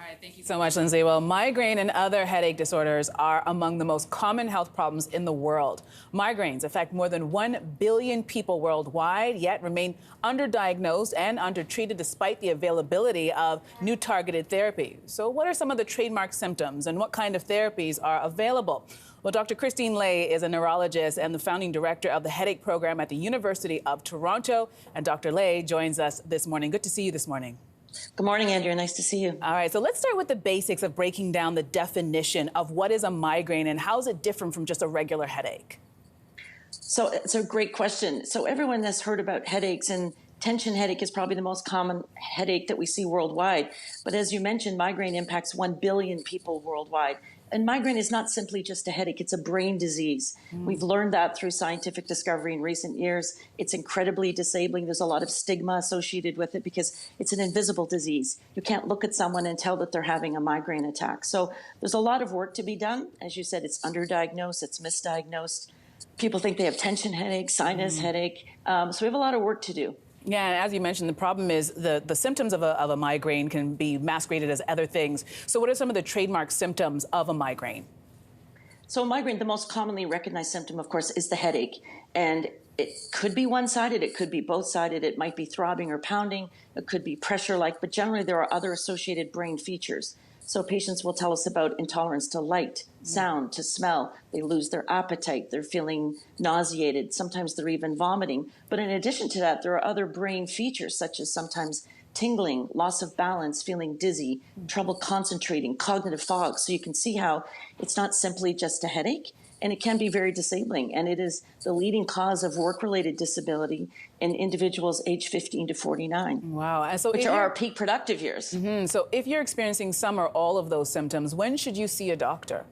right, thank you so much, Lindsey. Well, migraine and other headache disorders are among the most common health problems in the world. Migraines affect more than 1 billion people worldwide, yet remain underdiagnosed and undertreated despite the availability of new targeted therapy. So what are some of the trademark symptoms and what kind of therapies are available? Well, Dr. Christine Lay is a neurologist and the founding director of the headache program at the University of Toronto. And Dr. Lay joins us this morning. Good to see you this morning. Good morning, Andrea. Nice to see you. All right, so let's start with the basics of breaking down the definition of what is a migraine and how is it different from just a regular headache? So it's a great question. So everyone has heard about headaches, and tension headache is probably the most common headache that we see worldwide. But as you mentioned, migraine impacts 1 billion people worldwide. And migraine is not simply just a headache, it's a brain disease. We've learned that through scientific discovery in recent years. It's incredibly disabling. There's a lot of stigma associated with it because it's an invisible disease. You can't look at someone and tell that they're having a migraine attack. So there's a lot of work to be done. As you said, it's underdiagnosed, it's misdiagnosed. People think they have tension headache, sinus headache. So we have a lot of work to do. Yeah, and as you mentioned, the problem is the symptoms of a migraine can be masqueraded as other things. So what are some of the trademark symptoms of a migraine? So a migraine, the most commonly recognized symptom, of course, is the headache. And it could be one-sided, it could be both-sided, it might be throbbing or pounding, it could be pressure-like, but generally there are other associated brain features. So patients will tell us about intolerance to light, sound, to smell. They lose their appetite. They're feeling nauseated. Sometimes they're even vomiting. But in addition to that, there are other brain features such as sometimes tingling, loss of balance, feeling dizzy, trouble concentrating, cognitive fog. So you can see how it's not simply just a headache, and it can be very disabling. And it is the leading cause of work-related disability in individuals aged 15 to 49. Wow. And so which are our peak productive years. So if you're experiencing some or all of those symptoms, when should you see a doctor?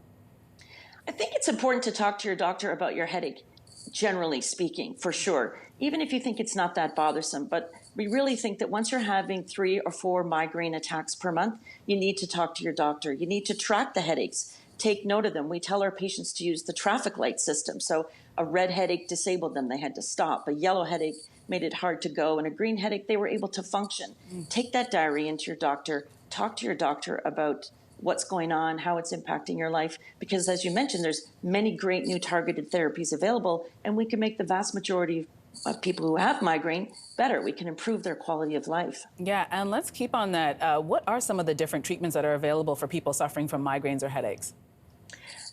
I think it's important to talk to your doctor about your headache, generally speaking, for sure, even if you think it's not that bothersome. But we really think that once you're having 3 or 4 migraine attacks per month, you need to talk to your doctor. You need to track the headaches. Take note of them. We tell our patients to use the traffic light system. So a red headache disabled them. They had to stop. A yellow headache made it hard to go. And a green headache, they were able to function. Take that diary into your doctor. Talk to your doctor about what's going on, how it's impacting your life. Because as you mentioned, there's many great new targeted therapies available, and we can make the vast majority of people who have migraine better. We can improve their quality of life. Yeah, and let's keep on that. What are some of the different treatments that are available for people suffering from migraines or headaches?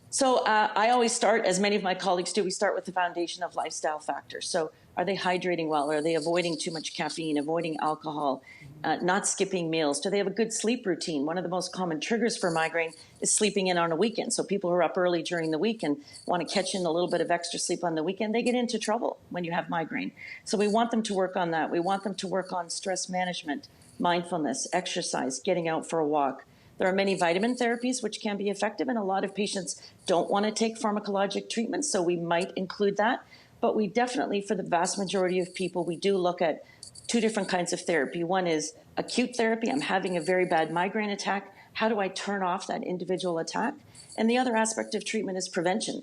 So I always start, as many of my colleagues do, we start with the foundation of lifestyle factors. So are they hydrating well? Are they avoiding too much caffeine, avoiding alcohol, not skipping meals? Do they have a good sleep routine? One of the most common triggers for migraine is sleeping in on a weekend. So people who are up early during the week and want to catch in a little bit of extra sleep on the weekend, they get into trouble when you have migraine. So we want them to work on that. We want them to work on stress management, mindfulness, exercise, getting out for a walk. There are many vitamin therapies which can be effective, and a lot of patients don't want to take pharmacologic treatments, so we might include that. But we definitely, for the vast majority of people, we do look at 2 different kinds of therapy. One is acute therapy. I'm having a very bad migraine attack. How do I turn off that individual attack? And the other aspect of treatment is prevention.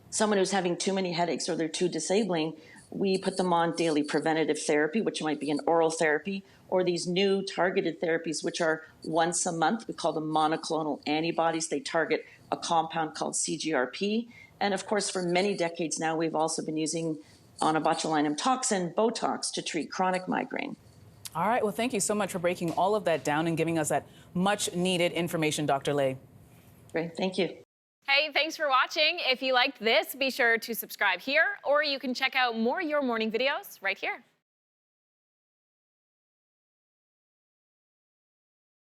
Someone who's having too many headaches or they're too disabling, we put them on daily preventative therapy, which might be an oral therapy, or these new targeted therapies, which are once a month. We call them monoclonal antibodies. They target a compound called CGRP. And of course, for many decades now, we've also been using onabotulinum toxin, Botox, to treat chronic migraine. All right, well, thank you so much for breaking all of that down and giving us that much needed information, Dr. Lay. Great, thank you. Hey, thanks for watching. If you liked this, be sure to subscribe here, or you can check out more Your Morning videos right here.